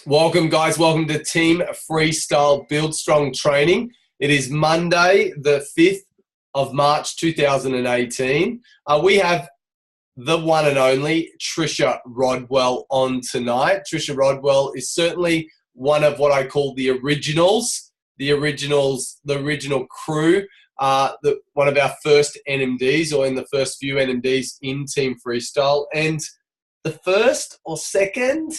Welcome, guys. Welcome to Team FreeStyle Build Strong Training. It is Monday, the 5th of March, 2018. We have the one and only Trisha Rodwell on tonight. Trisha Rodwell is certainly one of what I call the originals, the original crew, one of our first NMDs, or in the first few NMDs in Team FreeStyle, and the first or second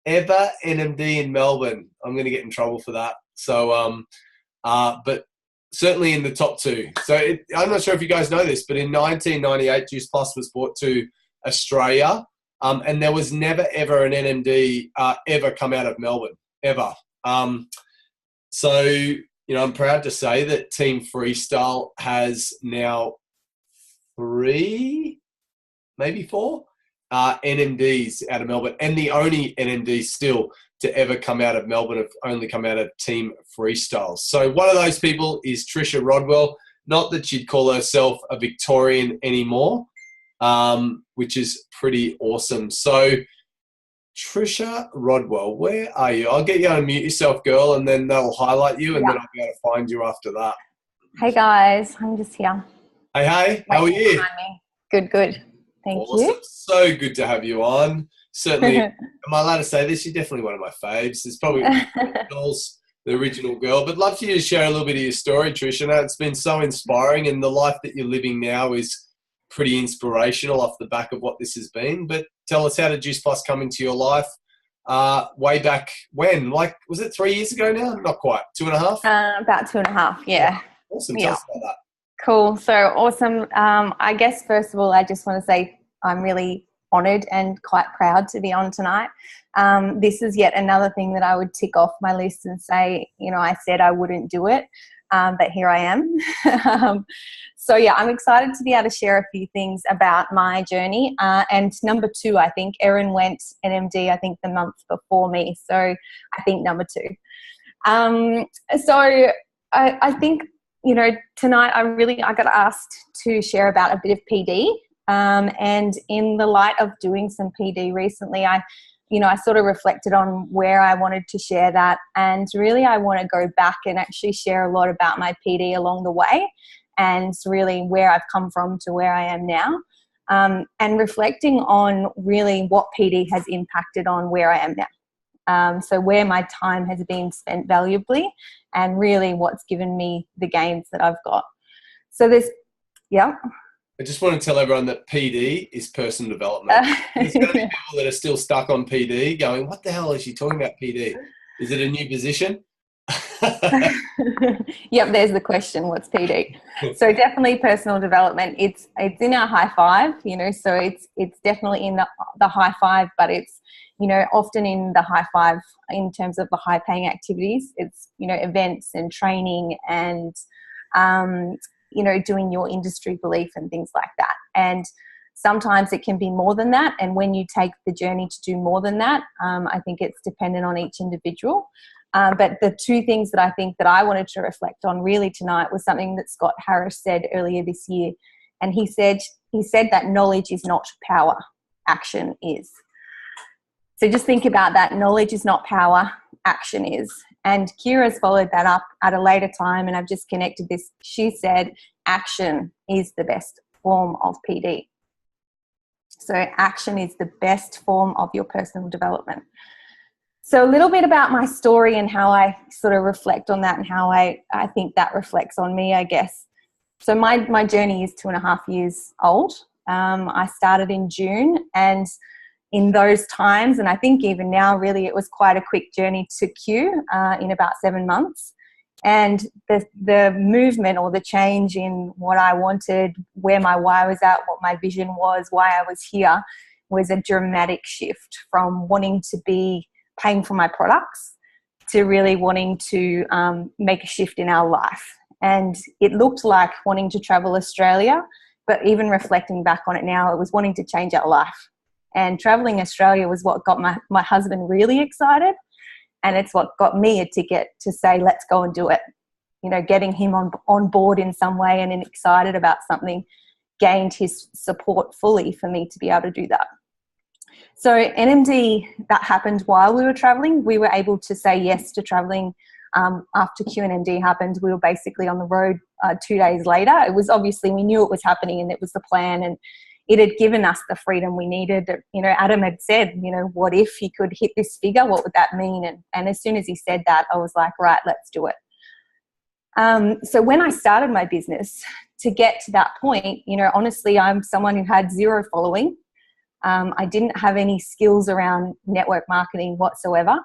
ever NMD in Melbourne. I'm going to get in trouble for that. So, but certainly in the top two. So I'm not sure if you guys know this, but in 1998, Juice Plus was brought to Australia, and there was never ever an NMD ever come out of Melbourne, ever. So, I'm proud to say that Team FreeStyle has now 3, maybe 4 NMDs out of Melbourne, and the only NMD still to ever come out of Melbourne have only come out of Team FreeStyle. So one of those people is Trisha Rodwell. Not that she'd call herself a Victorian anymore, which is pretty awesome. So Trisha Rodwell, where are you? I'll get you to unmute yourself, girl, and then they'll highlight you, and then I'll be able to find you after that. Hey guys, I'm just here. Hey, how are you? Good. Thank you. So good to have you on. Certainly, am I allowed to say this? You're definitely one of my faves. It's probably the original girl. But love for you to share a little bit of your story, Trisha. Now, it's been so inspiring, and the life that you're living now is pretty inspirational off the back of what this has been. But tell us, how did Juice Plus come into your life way back when? Like, was it 3 years ago now? Not quite. 2.5? About 2.5, yeah. Awesome. Tell us about that. Cool. So awesome. I guess, first of all, I just want to say I'm really honoured and quite proud to be on tonight. This is yet another thing that I would tick off my list and say, I said I wouldn't do it, but here I am. So, yeah, I'm excited to be able to share a few things about my journey. And number 2, I think Erin went NMD, I think the month before me. So I think number 2. So I think, tonight I got asked to share about a bit of PD. And in the light of doing some PD recently, I sort of reflected on where I wanted to share that. And really, I want to go back and actually share a lot about my PD along the way, and really where I've come from to where I am now. And reflecting on really what PD has impacted on where I am now. So where my time has been spent valuably, and really what's given me the gains that I've got. So I just want to tell everyone that PD is personal development. There's going to be people that are still stuck on PD going, what the hell is she talking about PD? Is it a new position? Yep, there's the question, what's PD? So definitely personal development. It's in our high five, so it's definitely in the high five, but it's, often in the high five in terms of the high paying activities. It's, events and training and, doing your industry belief and things like that. And sometimes it can be more than that. And when you take the journey to do more than that, I think it's dependent on each individual. But the 2 things that I think that I wanted to reflect on really tonight was something that Scott Harris said earlier this year. And he said that knowledge is not power, action is. So just think about that. Knowledge is not power, action is. And Kira's followed that up at a later time, and I've just connected this. She said action is the best form of PD. So action is the best form of your personal development. So a little bit about my story and how I sort of reflect on that, and how I think that reflects on me, I guess. So my journey is 2.5 years old. I started in June, and in those times, and I think even now, really, it was quite a quick journey to Q in about 7 months. And the movement or the change in what I wanted, where my why was at, what my vision was, why I was here, was a dramatic shift from wanting to be paying for my products to really wanting to make a shift in our life. And it looked like wanting to travel Australia, but even reflecting back on it now, it was wanting to change our life. And traveling Australia was what got my husband really excited. And it's what got me a ticket to say, let's go and do it. Getting him on board in some way and excited about something gained his support fully for me to be able to do that. So NMD, that happened while we were traveling. We were able to say yes to traveling. After QNMD happened, we were basically on the road 2 days later. It was obviously, we knew it was happening and it was the plan, and it had given us the freedom we needed. You know, Adam had said, you know, what if he could hit this figure? What would that mean? And as soon as he said that, I was like, right, let's do it. So when I started my business, to get to that point, you know, honestly, I'm someone who had zero following. I didn't have any skills around network marketing whatsoever.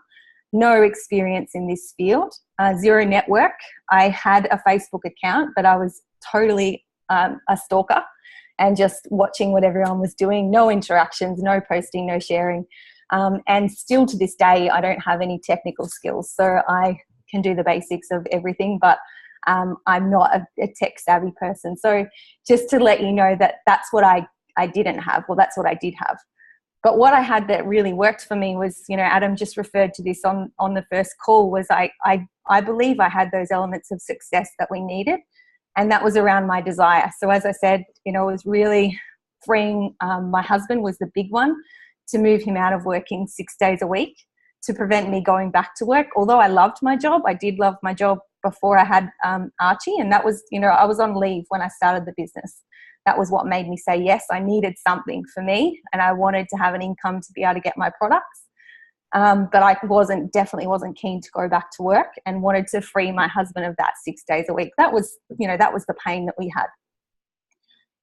No experience in this field, zero network. I had a Facebook account, but I was totally a stalker and just watching what everyone was doing. No interactions, no posting, no sharing. And still to this day, I don't have any technical skills. So I can do the basics of everything, but I'm not a tech savvy person. So just to let you know that that's what I didn't have. Well, that's what I did have. But what I had that really worked for me was, you know, Adam just referred to this on the first call, was I believe I had those elements of success that we needed, and that was around my desire. So as I said, you know, it was really freeing. My husband was the big one, to move him out of working 6 days a week, to prevent me going back to work. Although I loved my job, I did love my job before I had Archie, and that was, you know, I was on leave when I started the business. That was what made me say yes. I needed something for me, and I wanted to have an income to be able to get my products. But I definitely wasn't keen to go back to work, and wanted to free my husband of that 6 days a week. That was, you know, that was the pain that we had.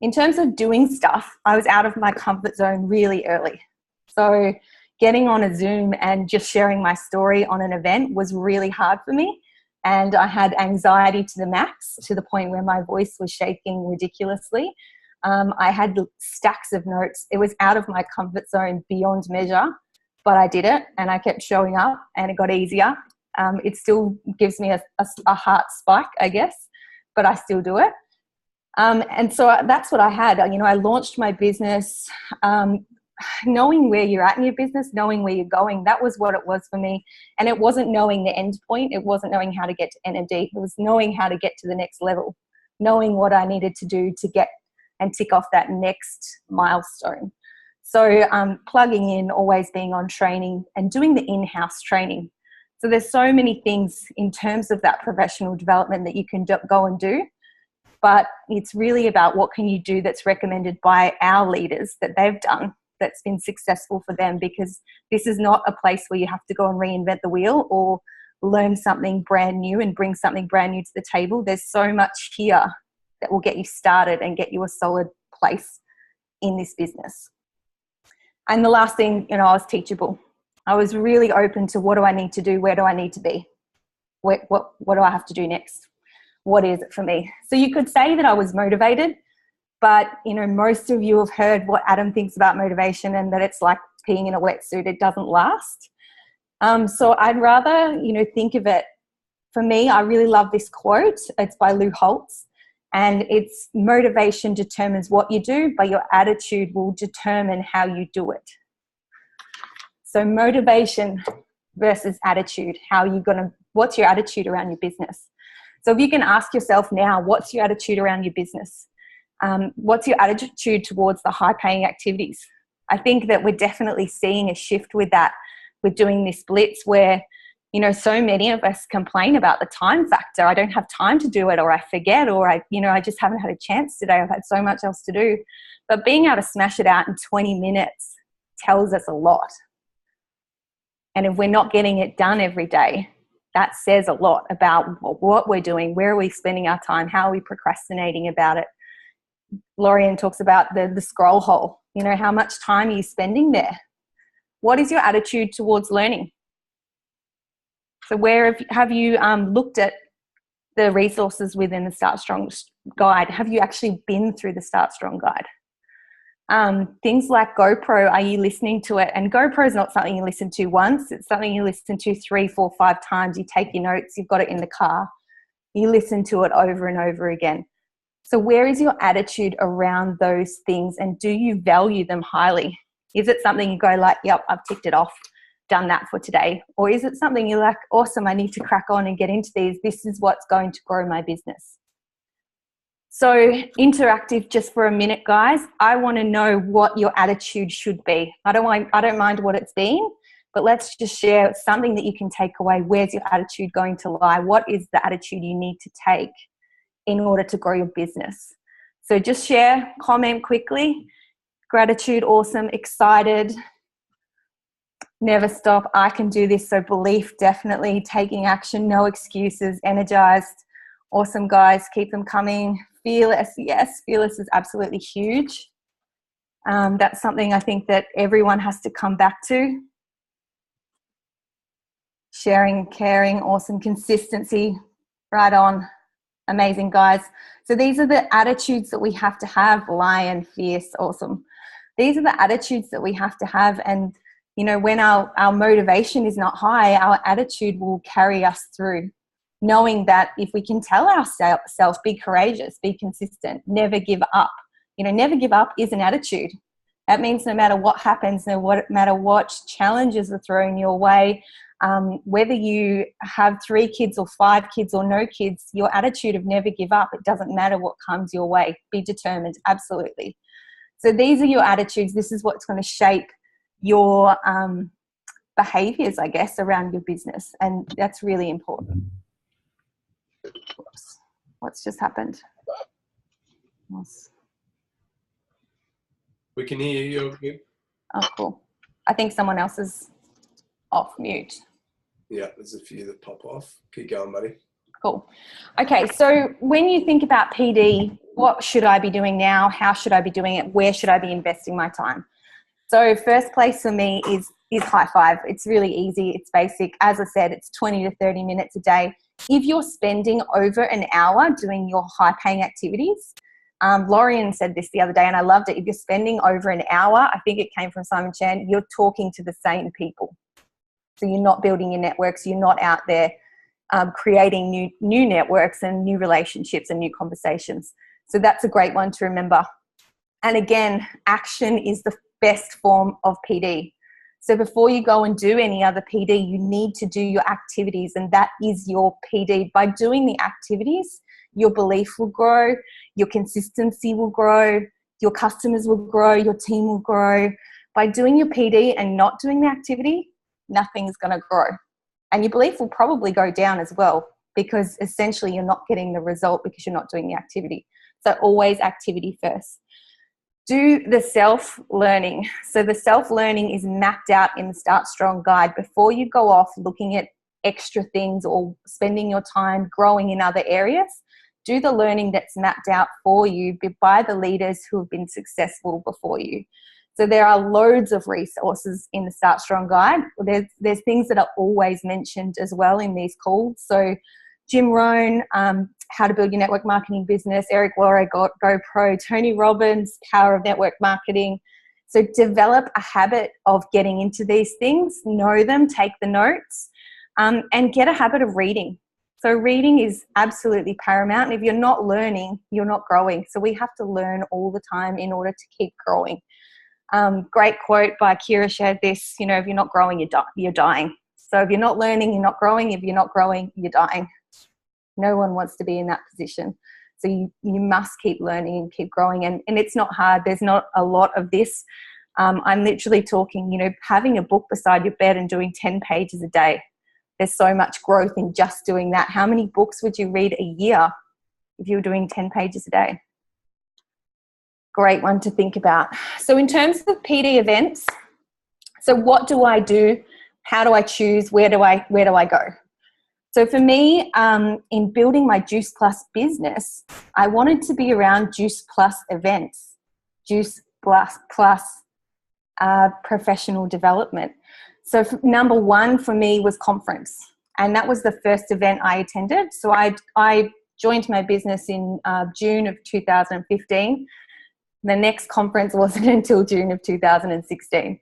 In terms of doing stuff, I was out of my comfort zone really early. So getting on a Zoom and just sharing my story on an event was really hard for me. And I had anxiety to the max, to the point where my voice was shaking ridiculously. I had stacks of notes. It was out of my comfort zone beyond measure, but I did it, and I kept showing up, and it got easier. It still gives me a heart spike, I guess, but I still do it. And so that's what I had. You know, I launched my business, knowing where you're at in your business, knowing where you're going. That was what it was for me. And it wasn't knowing the end point. It wasn't knowing how to get to NMD. It was knowing how to get to the next level, knowing what I needed to do to get and tick off that next milestone. So plugging in, always being on training, and doing the in-house training. So there's so many things in terms of that professional development that you can go and do. But it's really about what can you do that's recommended by our leaders that they've done, that's been successful for them, because this is not a place where you have to go and reinvent the wheel or learn something brand new and bring something brand new to the table. There's so much here that will get you started and get you a solid place in this business. And the last thing, you know, I was teachable. I was really open to, what do I need to do? Where do I need to be? What do I have to do next? What is it for me? So you could say that I was motivated, but, you know, most of you have heard what Adam thinks about motivation, and that it's like peeing in a wetsuit. It doesn't last. So I'd rather, you know, think of it. For me, I really love this quote. It's by Lou Holtz, and it's, motivation determines what you do, but your attitude will determine how you do it. So motivation versus attitude. What's your attitude around your business? So if you can ask yourself now, what's your attitude around your business? What's your attitude towards the high-paying activities? I think that we're definitely seeing a shift with that, with doing this blitz, where, you know, so many of us complain about the time factor. I don't have time to do it, or I forget, or I just haven't had a chance today. I've had so much else to do. But being able to smash it out in 20 minutes tells us a lot. And if we're not getting it done every day, that says a lot about what we're doing, where are we spending our time, how are we procrastinating about it. Lorian talks about the scroll hole. You know, how much time are you spending there? What is your attitude towards learning? So where have you looked at the resources within the Start Strong guide? Have you actually been through the Start Strong guide? Things like GoPro, are you listening to it? And GoPro is not something you listen to once. It's something you listen to 3, 4, 5 times. You take your notes, you've got it in the car. You listen to it over and over again. So where is your attitude around those things, and do you value them highly? Is it something you go like, yep, I've ticked it off, done that for today? Or is it something you're like, awesome, I need to crack on and get into these. This is what's going to grow my business. So interactive just for a minute, guys. I want to know what your attitude should be. I don't mind what it's been, but let's just share something that you can take away. Where's your attitude going to lie? What is the attitude you need to take in order to grow your business? So just share, comment quickly. Gratitude, awesome, excited, never stop, I can do this. So belief, definitely, taking action, no excuses, energized, awesome, guys, keep them coming. Fearless, yes, fearless is absolutely huge. That's something I think that everyone has to come back to. Sharing, caring, awesome, consistency, right on, amazing, guys. So these are the attitudes that we have to have. Lion, fierce, awesome. These are the attitudes that we have to have. And, you know, when our motivation is not high, our attitude will carry us through. Knowing that if we can tell ourselves, be courageous, be consistent, never give up. You know, never give up is an attitude. That means no matter what happens, no matter what challenges are thrown your way, whether you have 3 kids or 5 kids or no kids, your attitude of never give up, it doesn't matter what comes your way. Be determined, absolutely. So these are your attitudes. This is what's going to shape your behaviors, I guess, around your business. And that's really important. Oops. What's just happened? We can hear you. Oh, cool. I think someone else is off mute. Yeah, there's a few that pop off. Keep going, buddy. Cool. Okay, so when you think about PD, what should I be doing now? How should I be doing it? Where should I be investing my time? So first place for me is High Five. It's really easy. It's basic. As I said, it's 20 to 30 minutes a day. If you're spending over an hour doing your high-paying activities, Lorian said this the other day and I loved it. If you're spending over an hour, I think it came from Simon Chan, you're talking to the same people. So you're not building your networks. You're not out there creating new networks and new relationships and new conversations. So that's a great one to remember. And again, action is the best form of PD. So before you go and do any other PD, you need to do your activities, and that is your PD. By doing the activities, your belief will grow, your consistency will grow, your customers will grow, your team will grow. By doing your PD and not doing the activity, nothing's going to grow. And your belief will probably go down as well, because essentially you're not getting the result because you're not doing the activity. So always activity first. Do the self-learning. So the self-learning is mapped out in the Start Strong guide. Before you go off looking at extra things or spending your time growing in other areas, do the learning that's mapped out for you by the leaders who have been successful before you. So there are loads of resources in the Start Strong guide. There's things that are always mentioned as well in these calls. So Jim Rohn, How to Build Your Network Marketing Business, Eric Worre, GoPro, Tony Robbins, Power of Network Marketing. So develop a habit of getting into these things, know them, take the notes, and get a habit of reading. So reading is absolutely paramount. And if you're not learning, you're not growing. So we have to learn all the time in order to keep growing. Great quote by Kira shared this, you know, if you're not growing, you're dying. So if you're not learning, you're not growing. If you're not growing, you're dying. No one wants to be in that position. So you must keep learning and keep growing. And it's not hard. There's not a lot of this. I'm literally talking, you know, having a book beside your bed and doing 10 pages a day. There's so much growth in just doing that. How many books would you read a year if you were doing 10 pages a day? Great one to think about. So in terms of PD events, so what do I do? How do I choose? Where do I go? So for me, in building my Juice Plus business, I wanted to be around Juice Plus events, Juice Plus professional development. So number one for me was conference, and that was the first event I attended. So I joined my business in June of 2015. The next conference wasn't until June of 2016.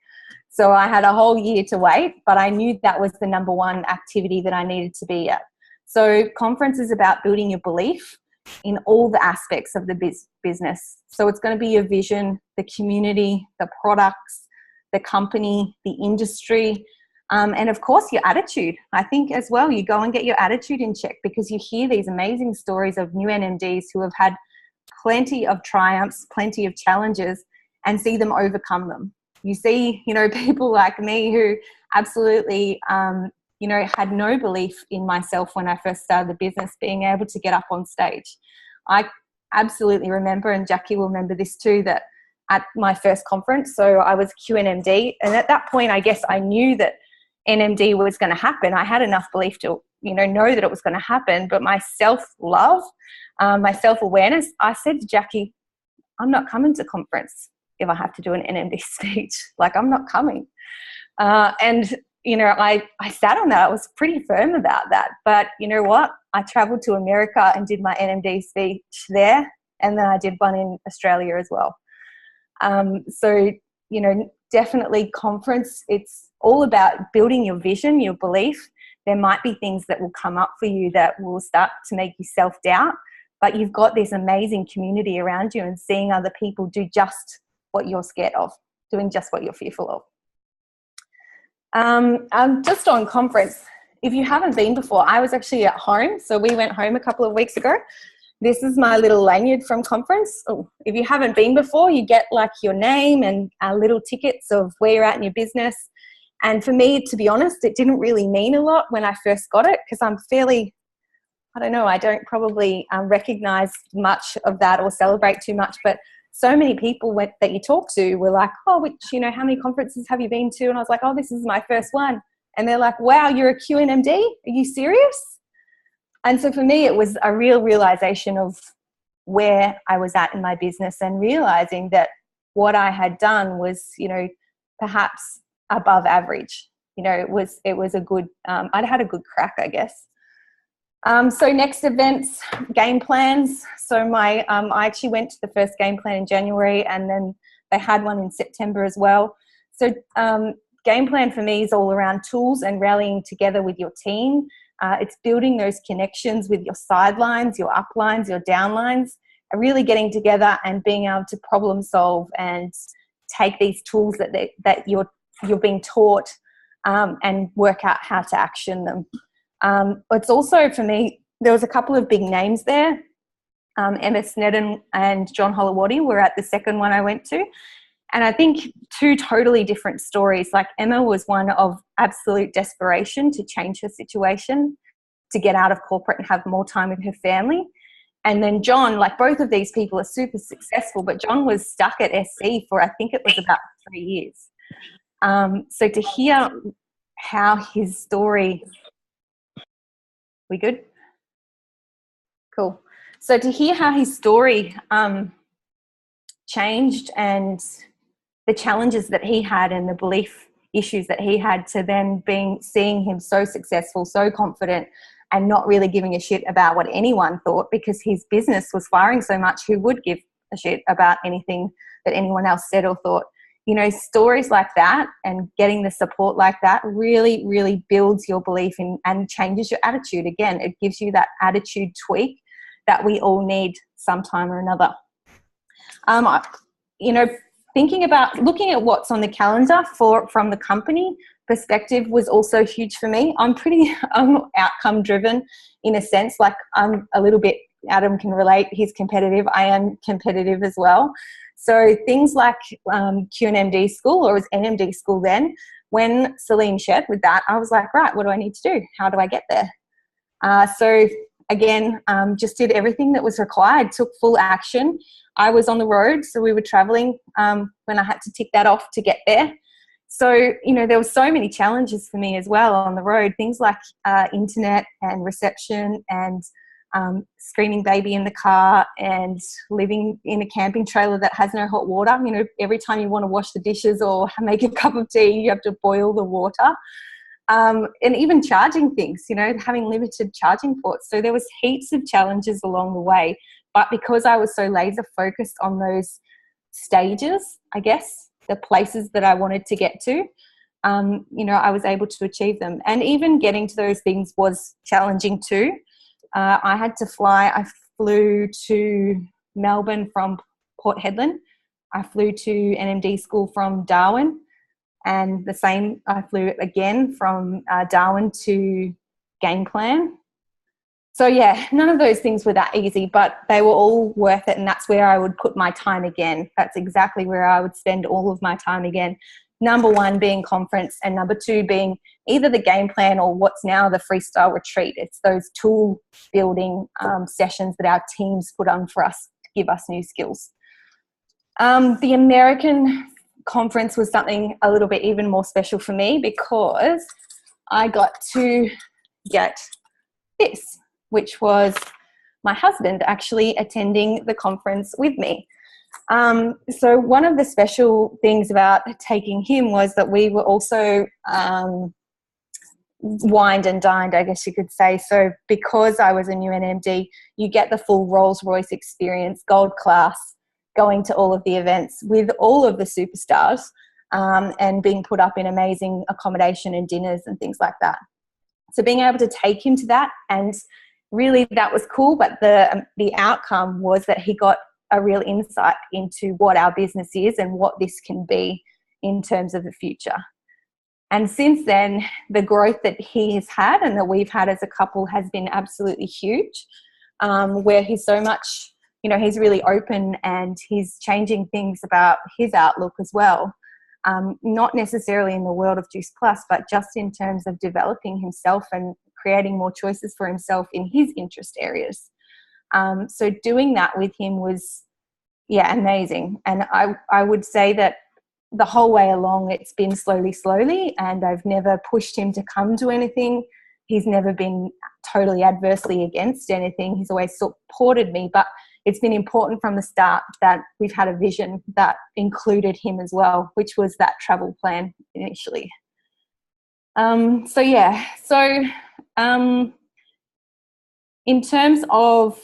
So I had a whole year to wait, but I knew that was the number one activity that I needed to be at. So conference is about building your belief in all the aspects of the business. So it's going to be your vision, the community, the products, the company, the industry, and of course your attitude. I think as well, you go and get your attitude in check, because you hear these amazing stories of new NMDs who have had plenty of triumphs, plenty of challenges, and see them overcome them. You see, people like me who absolutely, had no belief in myself when I first started the business, being able to get up on stage. I absolutely remember, and Jackie will remember this too, that at my first conference, so I was QNMD, and at that point, I guess I knew that NMD was going to happen. I had enough belief to, know that it was going to happen, but my self-love, my self-awareness, I said to Jackie, I'm not coming to conference if I have to do an NMD speech. Like, I'm not coming. And I sat on that. I was pretty firm about that. But you know what? I traveled to America and did my NMD speech there, and then I did one in Australia as well. So, definitely conference, it's all about building your vision, your belief. There might be things that will come up for you that will start to make you self-doubt, but you've got this amazing community around you, and seeing other people do just what you're scared of, doing just what you're fearful of. Just on conference, if you haven't been before, I was actually at home. So we went home a couple of weeks ago. This is my little lanyard from conference. Oh, if you haven't been before, you get like your name and little tickets of where you're at in your business. And for me, to be honest, it didn't really mean a lot when I first got it, because I'm fairly, I don't probably recognize much of that or celebrate too much. But so many people that you talk to were like, oh, how many conferences have you been to? And I was like, oh, this is my first one. And they're like, wow, you're a QNMD? Are you serious? And so for me, it was a real realization of where I was at in my business, and realizing that what I had done was, perhaps above average. It was a good, I'd had a good crack, I guess. So next events, game plans. So I actually went to the first game plan in January, and then they had one in September as well. So game plan for me is all around tools and rallying together with your team. It's building those connections with your sidelines, your uplines, your downlines, and really getting together and being able to problem solve and take these tools that you're being taught and work out how to action them. It's also, for me, there was a couple of big names there. Emma Sneddon and John Holowati were at the second one I went to. And I think two totally different stories. Like, Emma was one of absolute desperation to change her situation, to get out of corporate and have more time with her family. And then John, like, both of these people are super successful, but John was stuck at SC for, I think it was about 3 years. So to hear how his story... We good? Cool. So to hear how his story changed, and the challenges that he had and the belief issues that he had, to then seeing him so successful, so confident, and not really giving a shit about what anyone thought, because his business was firing so much, who would give a shit about anything that anyone else said or thought. Stories like that and getting the support like that really, really builds your belief in and changes your attitude. Again, it gives you that attitude tweak that we all need sometime or another. Thinking about looking at what's on the calendar from the company perspective was also huge for me. I'm outcome driven in a sense. Like, I'm a little bit, Adam can relate, he's competitive. I am competitive as well. So things like QNMD school, or it was NMD school then, when Celine shared with that, I was like, right, what do I need to do? How do I get there? So again, just did everything that was required, took full action. I was on the road, so we were traveling when I had to tick that off to get there. So, there were so many challenges for me as well on the road, things like internet and reception, and screaming baby in the car, and living in a camping trailer that has no hot water. Every time you want to wash the dishes or make a cup of tea, you have to boil the water. And even charging things, having limited charging ports. So there was heaps of challenges along the way. But because I was so laser focused on those stages, I guess, the places that I wanted to get to, I was able to achieve them. And even getting to those things was challenging too. I had to fly. I flew to Melbourne from Port Hedland. I flew to NMD school from Darwin. And the same, I flew again from Darwin to Game Plan. So yeah, none of those things were that easy, but they were all worth it. And that's where I would put my time again. That's exactly where I would spend all of my time again. Number one being conference, and number two being either the game plan or what's now the FreeStyle retreat. It's those tool building sessions that our teams put on for us to give us new skills. The American conference was something a little bit even more special for me, because I got to get this, which was my husband actually attending the conference with me. So one of the special things about taking him was that we were also wined and dined, I guess you could say. So because I was a new NMD, you get the full Rolls-Royce experience, gold class, going to all of the events with all of the superstars, and being put up in amazing accommodation and dinners and things like that. So being able to take him to that, and really that was cool, but the outcome was that he got a real insight into what our business is and what this can be in terms of the future. And since then, the growth that he has had and that we've had as a couple has been absolutely huge, where he's so much, he's really open and he's changing things about his outlook as well. Not necessarily in the world of Juice Plus, but just in terms of developing himself and creating more choices for himself in his interest areas. So doing that with him was, amazing. And I would say that the whole way along, it's been slowly, and I've never pushed him to come to anything. He's never been totally adversely against anything. He's always supported me, but it's been important from the start that we've had a vision that included him as well, which was that travel plan initially. In terms of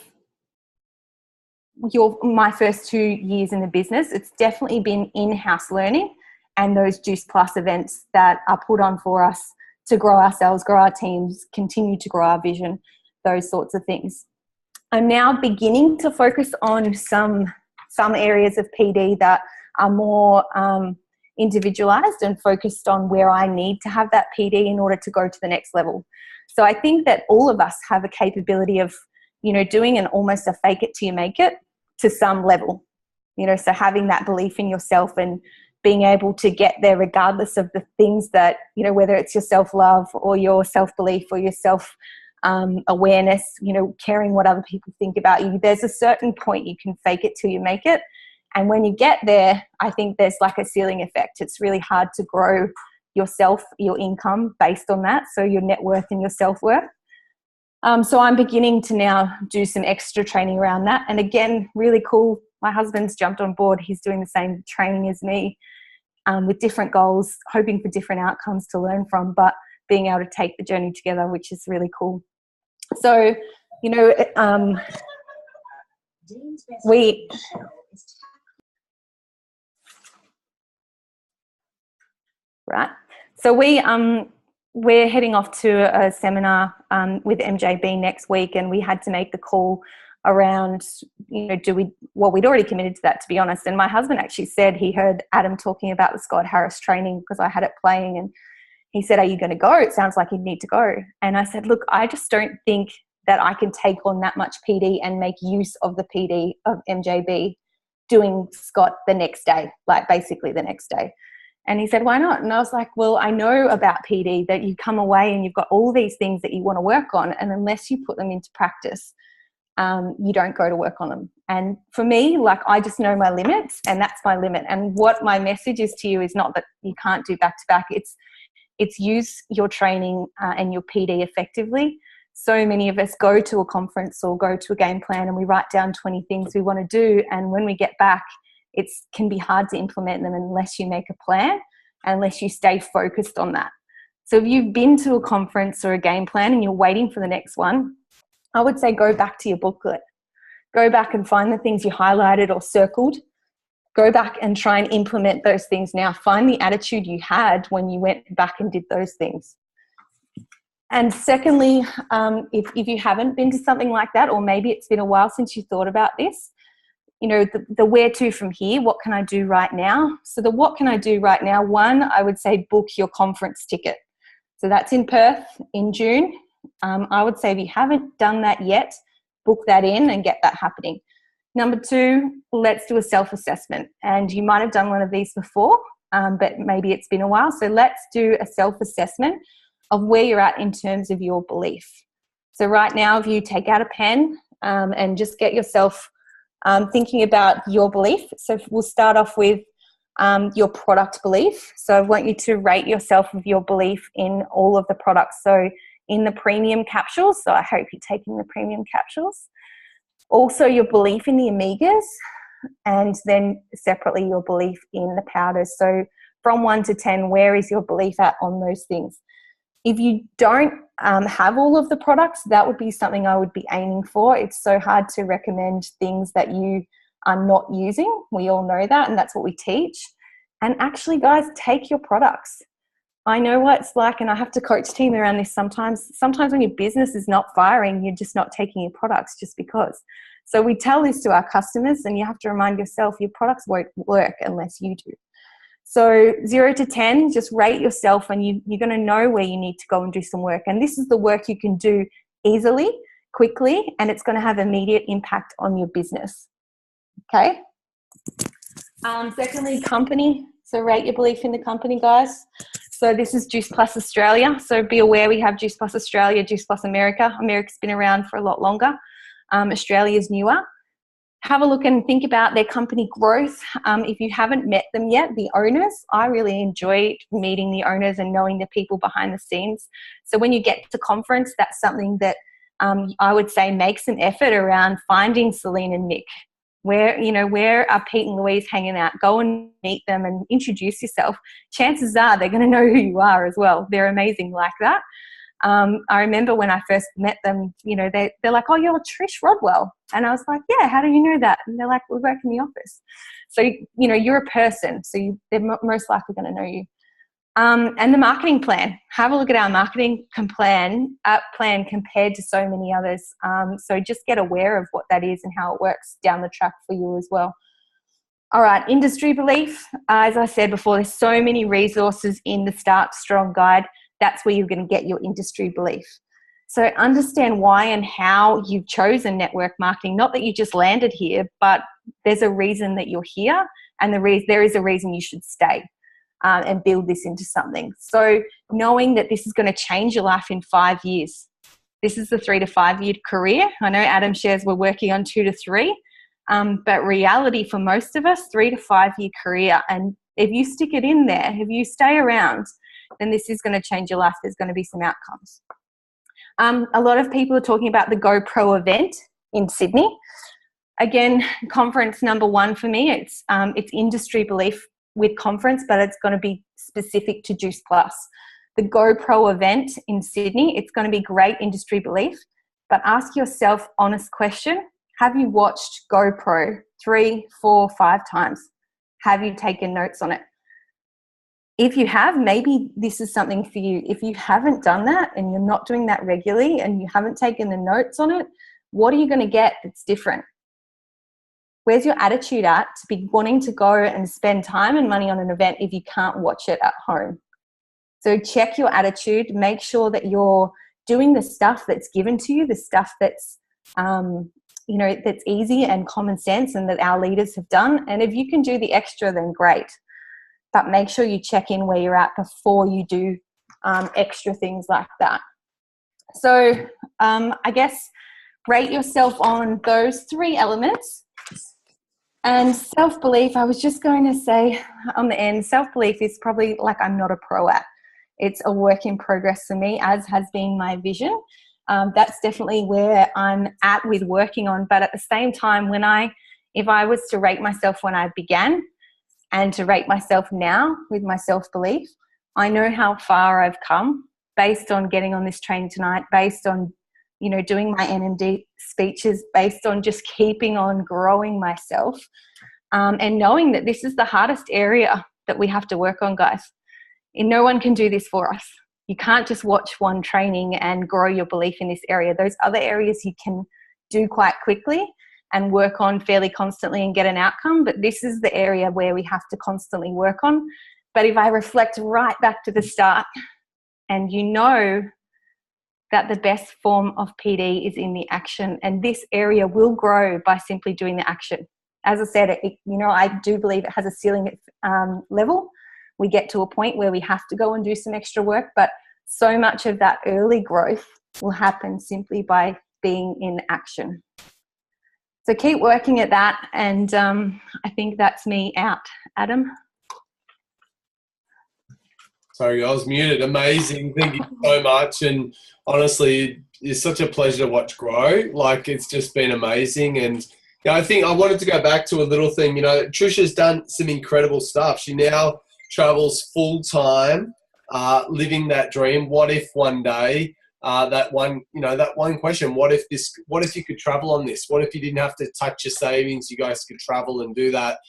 my first 2 years in the business, it's definitely been in-house learning and those Juice Plus events that are put on for us to grow ourselves, grow our teams, continue to grow our vision, those sorts of things. I'm now beginning to focus on some areas of PD that are more individualized and focused on where I need to have that PD in order to go to the next level. So I think that all of us have a capability of, doing almost a fake it till you make it to some level, so having that belief in yourself and being able to get there regardless of the things that, whether it's your self-love or your self-belief or your awareness, caring what other people think about you. There's a certain point you can fake it till you make it. And when you get there, I think there's like a ceiling effect. It's really hard to grow yourself, your income based on that. So your net worth and your self-worth. So I'm beginning to now do some extra training around that. And again, really cool. My husband's jumped on board. He's doing the same training as me, with different goals, hoping for different outcomes to learn from, but being able to take the journey together, which is really cool. So, we're heading off to a seminar with MJB next week, and we had to make the call around, we'd already committed to that, to be honest. And my husband actually said he heard Adam talking about the Scott Harris training because I had it playing, and he said, "Are you going to go? It sounds like you need to go." And I said, "Look, I just don't think that I can take on that much PD and make use of the PD of MJB doing Scott the next day, like basically the next day." And he said, "Why not?" And I was like, "Well, I know about PD that you come away and you've got all these things that you want to work on, and unless you put them into practice, you don't go to work on them." And for me, like, I just know my limits, and that's my limit. And what my message is to you is not that you can't do back to back. It's use your training and your PD effectively. So many of us go to a conference or go to a game plan and we write down 20 things we want to do. And when we get back, it can be hard to implement them unless you make a plan, unless you stay focused on that. So if you've been to a conference or a game plan and you're waiting for the next one, I would say go back to your booklet. Go back and find the things you highlighted or circled. Go back and try and implement those things now. Find the attitude you had when you went back and did those things. And secondly, if you haven't been to something like that, or maybe it's been a while since you thought about this, the where to from here, what can I do right now? So the what can I do right now, one, I would say book your conference ticket. So that's in Perth in June. I would say if you haven't done that yet, book that in and get that happening. Number 2, let's do a self-assessment. And you might have done one of these before, but maybe it's been a while. So let's do a self-assessment of where you're at in terms of your belief. So right now, if you take out a pen and just get yourself thinking about your belief. So we'll start off with your product belief. So I want you to rate yourself of your belief in all of the products. So in the premium capsules, so I hope you're taking the premium capsules. Also your belief in the omegas, and then separately your belief in the powders. So from 1 to 10, where is your belief at on those things? If you don't have all of the products, that would be something I would be aiming for. It's so hard to recommend things that you are not using. We all know that, and that's what we teach. And actually, guys, take your products. I know what it's like, and I have to coach team around this sometimes. Sometimes when your business is not firing, you're just not taking your products just because. So we tell this to our customers, and you have to remind yourself your products won't work unless you do. So 0 to 10, just rate yourself, and you're going to know where you need to go and do some work. And this is the work you can do easily, quickly, and it's going to have immediate impact on your business. Okay? Secondly, company. So rate your belief in the company, guys. So this is Juice Plus Australia. So be aware we have Juice Plus Australia, Juice Plus America. America's been around for a lot longer. Australia's newer. Have a look and think about their company growth. If you haven't met them yet, the owners, I really enjoyed meeting the owners and knowing the people behind the scenes. So when you get to conference, that's something that I would say make some effort around finding Celine and Mick. Where are Pete and Louise hanging out? Go and meet them and introduce yourself. Chances are they're going to know who you are as well. They're amazing like that. I remember when I first met them, they're like, oh, you're Trish Rodwell. And I was like, yeah, how do you know that? And they're like, we work in the office. So, you're a person. So they're most likely going to know you. And the marketing plan. Have a look at our marketing plan compared to so many others. So just get aware of what that is and how it works down the track for you as well. All right, industry belief. As I said before, there's so many resources in the Start Strong guide. That's where you're going to get your industry belief. So understand why and how you've chosen network marketing. Not that you just landed here, but there's a reason that you're here, and there is a reason you should stay and build this into something. So knowing that this is going to change your life in 5 years. This is the 3 to 5 year career. I know Adam shares we're working on 2 to 3, but reality for most of us, 3 to 5 year career. And if you stick it in there, if you stay around, then this is going to change your life. There's going to be some outcomes. A lot of people are talking about the GoPro event in Sydney. Again, conference number 1 for me, it's industry belief with conference, but it's going to be specific to Juice Plus. The GoPro event in Sydney, it's going to be great industry belief, but ask yourself honest question. Have you watched GoPro 3, 4, 5 times? Have you taken notes on it? If you have, maybe this is something for you. If you haven't done that and you're not doing that regularly and you haven't taken the notes on it, what are you going to get that's different? Where's your attitude at to be wanting to go and spend time and money on an event if you can't watch it at home? So check your attitude. Make sure that you're doing the stuff that's given to you, the stuff that's, that's easy and common sense and that our leaders have done. And if you can do the extra, then great. But make sure you check in where you're at before you do extra things like that. So I guess rate yourself on those 3 elements. And self-belief, I was just going to say on the end, self-belief is probably like I'm not a pro at. It's a work in progress for me, as has been my vision. That's definitely where I'm at with working on. But at the same time, if I was to rate myself when I began and to rate myself now with my self-belief, I know how far I've come based on getting on this train tonight, based on doing my NMD speeches, based on just keeping on growing myself and knowing that this is the hardest area that we have to work on, guys. And no one can do this for us. You can't just watch one training and grow your belief in this area. Those other areas you can do quite quickly and work on fairly constantly and get an outcome. But this is the area where we have to constantly work on. But if I reflect right back to the start and that the best form of PD is in the action, and this area will grow by simply doing the action. As I said, I do believe it has a ceiling level. We get to a point where we have to go and do some extra work, but so much of that early growth will happen simply by being in action. So keep working at that, and I think that's me out. Adam? Sorry, I was muted. Amazing. Thank you so much. And honestly, it's such a pleasure to watch grow. Like, it's just been amazing. And I think I wanted to go back to a little thing. Trisha's done some incredible stuff. She now travels full time, living that dream. What if one day, that one question, what if you could travel on this? What if you didn't have to touch your savings? You guys could travel and do that.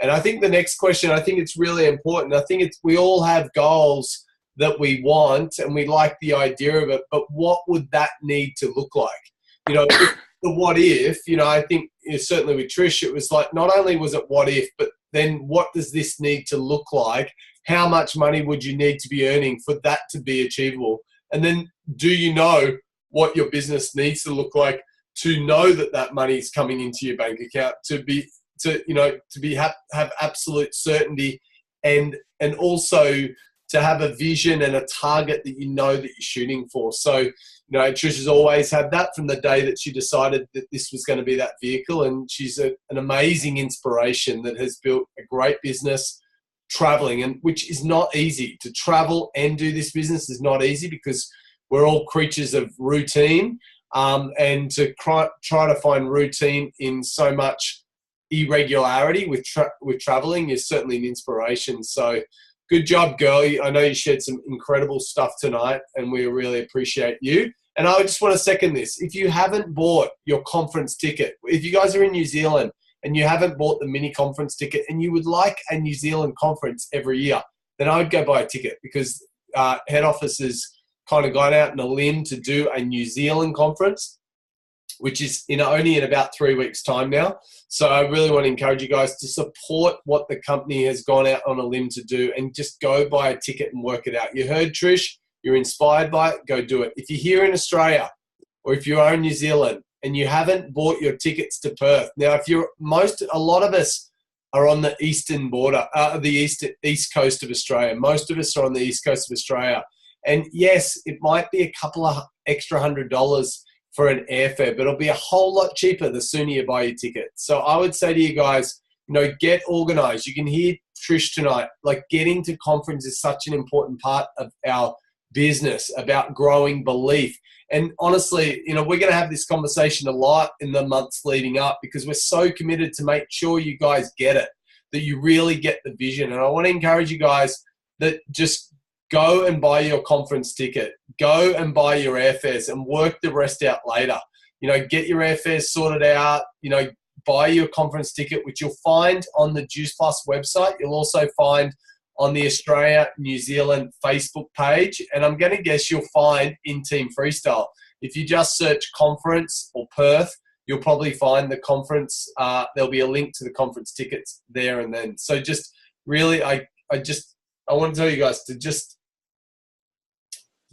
And I think the next question, I think it's really important. I think we all have goals that we want and we like the idea of it, but what would that need to look like? The what if, I think certainly with Trish, it was like, not only was it what if, but then what does this need to look like? How much money would you need to be earning for that to be achievable? And then do you know what your business needs to look like to know that money is coming into your bank account, have absolute certainty, and also to have a vision and a target that that you're shooting for. So, Trisha's always had that from the day that she decided that this was going to be that vehicle, and she's an amazing inspiration that has built a great business traveling, and which is not easy. To travel and do this business is not easy because we're all creatures of routine, and to try to find routine in so much irregularity with traveling is certainly an inspiration. So good job, girl. I know you shared some incredible stuff tonight, and we really appreciate you. And I just want to second this. If you haven't bought your conference ticket, if you guys are in New Zealand and you haven't bought the mini conference ticket and you would like a New Zealand conference every year, then I would go buy a ticket, because head office has kind of gone out on a limb to do a New Zealand conference, which is only in about 3 weeks' time now. So I really want to encourage you guys to support what the company has gone out on a limb to do, and just go buy a ticket and work it out. You heard Trish, you're inspired by it, go do it. If you're here in Australia or if you are in New Zealand and you haven't bought your tickets to Perth, now a lot of us are on the eastern border, the east coast of Australia. Most of us are on the east coast of Australia. And yes, it might be a couple of extra $100 for an airfare, but it'll be a whole lot cheaper the sooner you buy your ticket. So I would say to you guys, get organized. You can hear Trish tonight, like, getting to conference is such an important part of our business, about growing belief. And honestly, we're going to have this conversation a lot in the months leading up, because we're so committed to make sure you guys get it, that you really get the vision. And I want to encourage you guys that just go and buy your conference ticket, go and buy your airfares, and work the rest out later. Get your airfares sorted out, buy your conference ticket, which you'll find on the Juice Plus website. You'll also find on the Australia New Zealand Facebook page, and I'm going to guess you'll find in Team FreeStyle. If you just search conference or Perth, you'll probably find the conference. There'll be a link to the conference tickets there and then. So just really, I want to tell you guys to just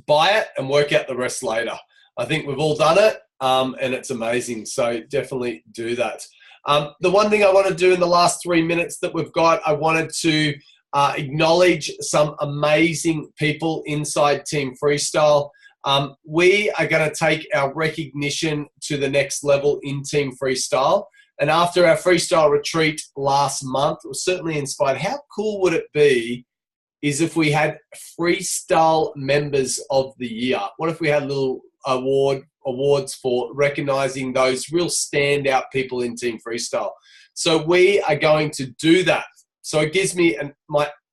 buy it and work out the rest later. I think we've all done it, and it's amazing. So definitely do that. The one thing I want to do in the last 3 minutes that we've got, I wanted to acknowledge some amazing people inside Team FreeStyle. We are going to take our recognition to the next level in Team FreeStyle. And after our freestyle retreat last month, it was certainly inspired. How cool would it be is if we had FreeStyle Members of the Year? What if we had little awards for recognizing those real standout people in Team FreeStyle? So we are going to do that. So it gives me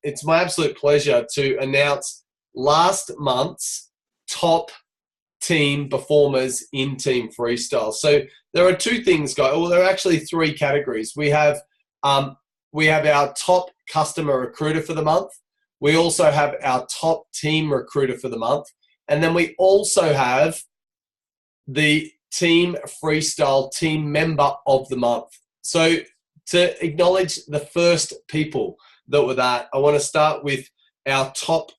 it's my absolute pleasure to announce last month's top team performers in Team FreeStyle. So there are two things, guys. Well, there are actually three categories. We have our top customer recruiter for the month. We also have our top team recruiter for the month. And then we also have the Team FreeStyle team member of the month. So to acknowledge the first people that were that, I want to start with our top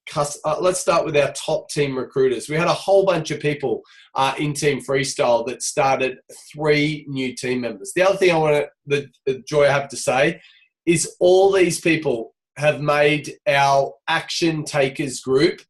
let's start with our top team recruiters. We had a whole bunch of people in Team Freestyle that started 3 new team members. The other thing the joy I have to say is all these people have made our action takers group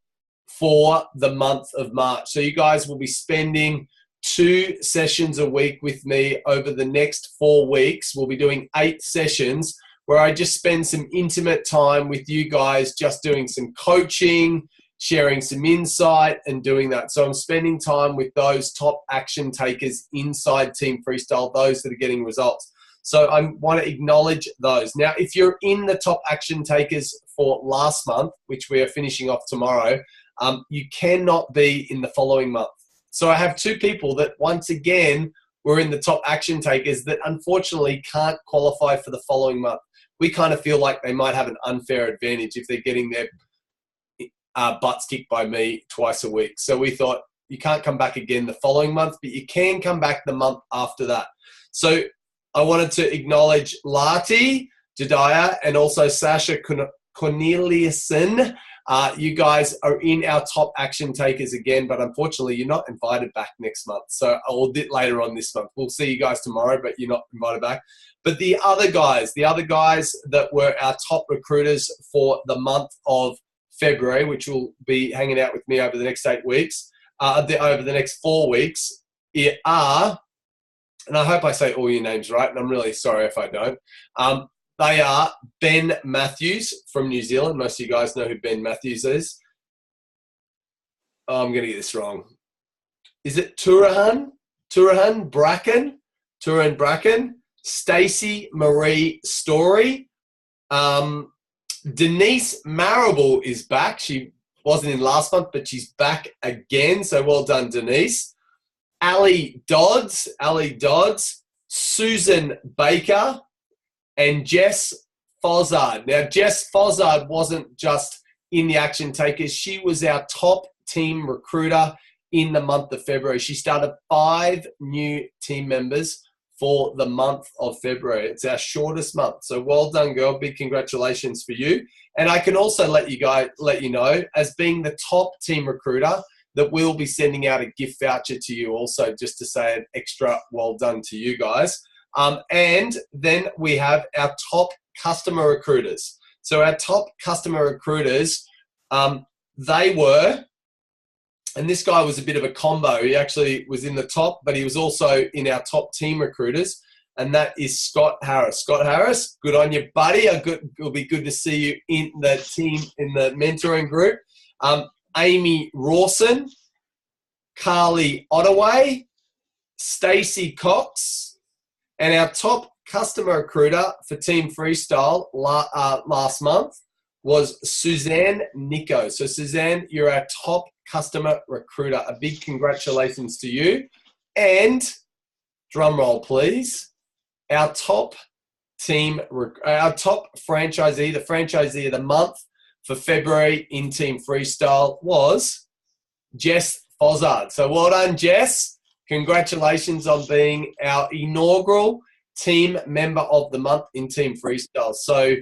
for the month of March. So you guys will be spending 2 sessions a week with me over the next 4 weeks. We'll be doing 8 sessions where I just spend some intimate time with you guys, just doing some coaching, sharing some insight and doing that. So I'm spending time with those top action takers inside Team Freestyle, those that are getting results. So I want to acknowledge those. Now, if you're in the top action takers for last month, which we are finishing off tomorrow, you cannot be in the following month. So I have 2 people that once again were in the top action takers that unfortunately can't qualify for the following month. We kind of feel like they might have an unfair advantage if they're getting their butts kicked by me twice a week. So we thought you can't come back again the following month, but you can come back the month after that. So I wanted to acknowledge Lati, Jediah, and also Sasha Corneliuson. You guys are in our top action takers again, but unfortunately you're not invited back next month. So I'll do it later on this month. We'll see you guys tomorrow, but you're not invited back. But the other guys that were our top recruiters for the month of February, which will be hanging out with me over the next 8 weeks, over the next 4 weeks, are, and I hope I say all your names right, and I'm really sorry if I don't. They are Ben Matthews from New Zealand. Most of you guys know who Ben Matthews is. Oh, I'm going to get this wrong. Is it Turahan Bracken? Turan Bracken. Stacey Marie Story. Denise Marable is back. She wasn't in last month, but she's back again. So well done, Denise. Ali Dodds. Susan Baker. And Jess Fozzard. Now, Jess Fozzard wasn't just in the action takers. She was our top team recruiter in the month of February. She started 5 new team members for the month of February. It's our shortest month. So well done, girl. Big congratulations for you. And I can also let you know, as being the top team recruiter, that we'll be sending out a gift voucher to you also, just to say an extra well done to you guys. And then we have our top customer recruiters. So our top customer recruiters, they were, and this guy was a bit of a combo. He actually was in the top, but he was also in our top team recruiters, and that is Scott Harris. Scott Harris, good on you, buddy. It'll be good to see you in the team, in the mentoring group. Amy Rawson, Carly Ottaway, Stacey Cox, and our top customer recruiter for Team Freestyle last month was Suzanne Nico. So Suzanne, you're our top customer recruiter. A big congratulations to you. And drum roll, please. Our top franchisee, the franchisee of the month for February in Team Freestyle was Jess Fozzard. So well done, Jess. Congratulations on being our inaugural team member of the month in Team Freestyle. So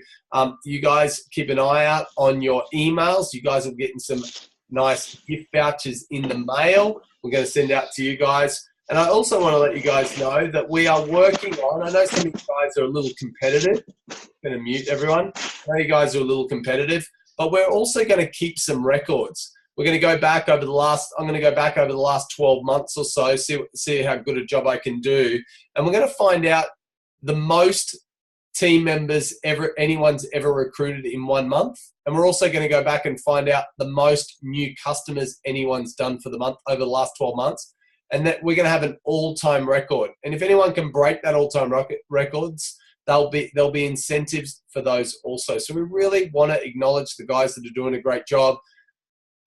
you guys keep an eye out on your emails. You guys will be getting some nice gift vouchers in the mail. We're going to send out to you guys. And I also want to let you guys know that we are working on, I know some of you guys are a little competitive. I'm going to mute everyone. I know you guys are a little competitive, but we're also going to keep some records. We're going to go back over the last, I'm going to go back over the last 12 months or so, see how good a job I can do. And we're going to find out the most team members anyone's ever recruited in 1 month. And we're also going to go back and find out the most new customers anyone's done for the month over the last 12 months. And that we're going to have an all-time record. And if anyone can break that all-time records, there'll be incentives for those also. So we really want to acknowledge the guys that are doing a great job.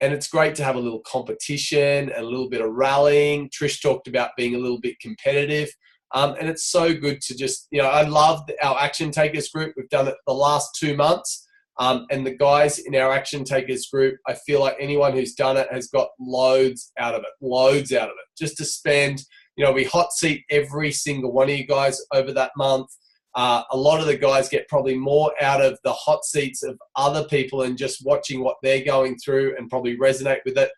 And it's great to have a little competition, a little bit of rallying. Trish talked about being a little bit competitive. And it's so good to just, I love our Action Takers group. We've done it the last 2 months. And the guys in our Action Takers group, I feel like anyone who's done it has got loads out of it. Just to spend, we hot seat every single one of you guys over that month. A lot of the guys get probably more out of the hot seats of other people and just watching what they're going through and probably resonate with it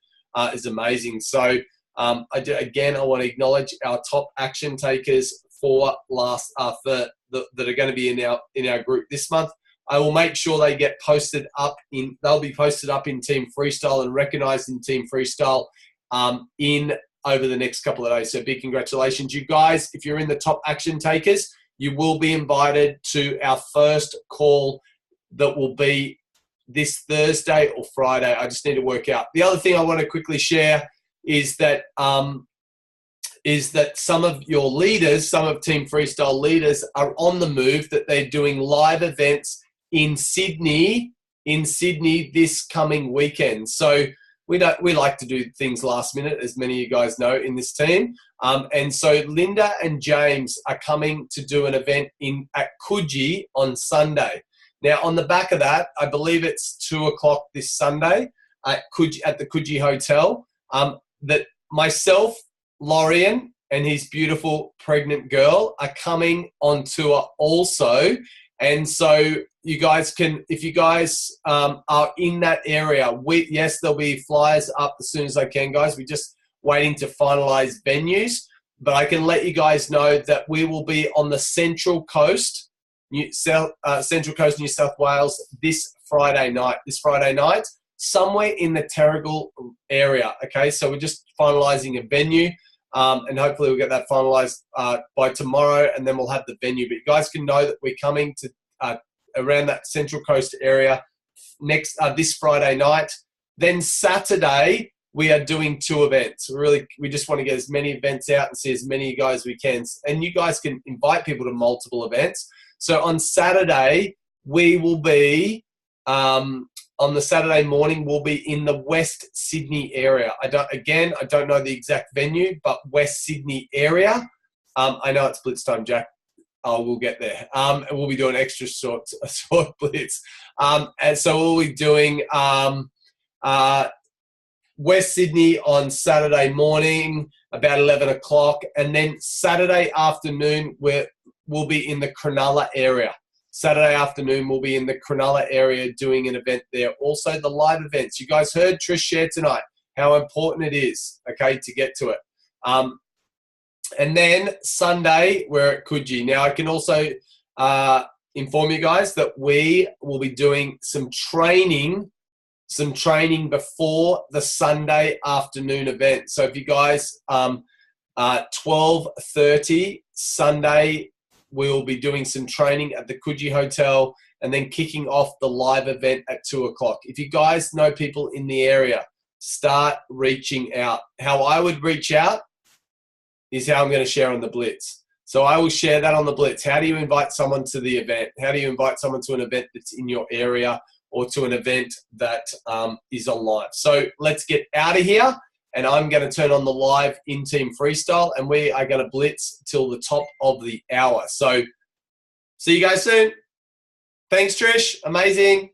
is amazing. So again, I want to acknowledge our top action takers for that are going to be in our group this month. I will make sure they get posted up they'll be posted up in Team Freestyle and recognized in Team Freestyle over the next couple of days. So big congratulations, you guys. If you're in the top action takers, you will be invited to our first call that will be this Thursday or Friday. I just need to work out. The other thing I want to quickly share is that some of your leaders, some of Team Freestyle leaders are on the move, that they're doing live events in Sydney this coming weekend. So we like to do things last minute, as many of you guys know in this team. And so Linda and James are coming to do an event at Coogee on Sunday. Now, on the back of that, I believe it's 2 o'clock this Sunday at the Coogee Hotel. That myself, Lorian, and his beautiful pregnant girl are coming on tour also. And so you guys can, if you guys are in that area, yes, there'll be flyers up as soon as I can, guys. We're just waiting to finalize venues. But I can let you guys know that we will be on the Central Coast, New South Wales this Friday night, somewhere in the Terrigal area. Okay, so we're just finalizing a venue. And hopefully we'll get that finalized by tomorrow, and then we'll have the venue. But you guys can know that we're coming to around that Central Coast area this Friday night. Then Saturday we are doing 2 events. We just want to get as many events out and see as many of you guys as we can. And you guys can invite people to multiple events. So on Saturday we will be on the Saturday morning, we'll be in the West Sydney area. I don't know the exact venue, but West Sydney area. I know it's blitz time, Jack. We'll get there. And we'll be doing extra short blitz. And so we'll be doing West Sydney on Saturday morning, about 11 o'clock. And then Saturday afternoon, we'll be in the Cronulla area. Saturday afternoon, we'll be in the Cronulla area doing an event there. Also, the live events. You guys heard Trish share tonight how important it is, okay, to get to it. And then Sunday, we're at Coogee. Now, I can also inform you guys that we will be doing some training before the Sunday afternoon event. So if you guys, 12:30 Sunday, we'll be doing some training at the Coogee Hotel and then kicking off the live event at 2 o'clock. If you guys know people in the area, start reaching out. How I would reach out is how I'm going to share on the Blitz. So I will share that on the Blitz. How do you invite someone to the event? How do you invite someone to an event that's in your area or to an event that is on live? So let's get out of here. And I'm going to turn on the live in Team Freestyle, and we are going to blitz till the top of the hour. So see you guys soon. Thanks, Trish. Amazing.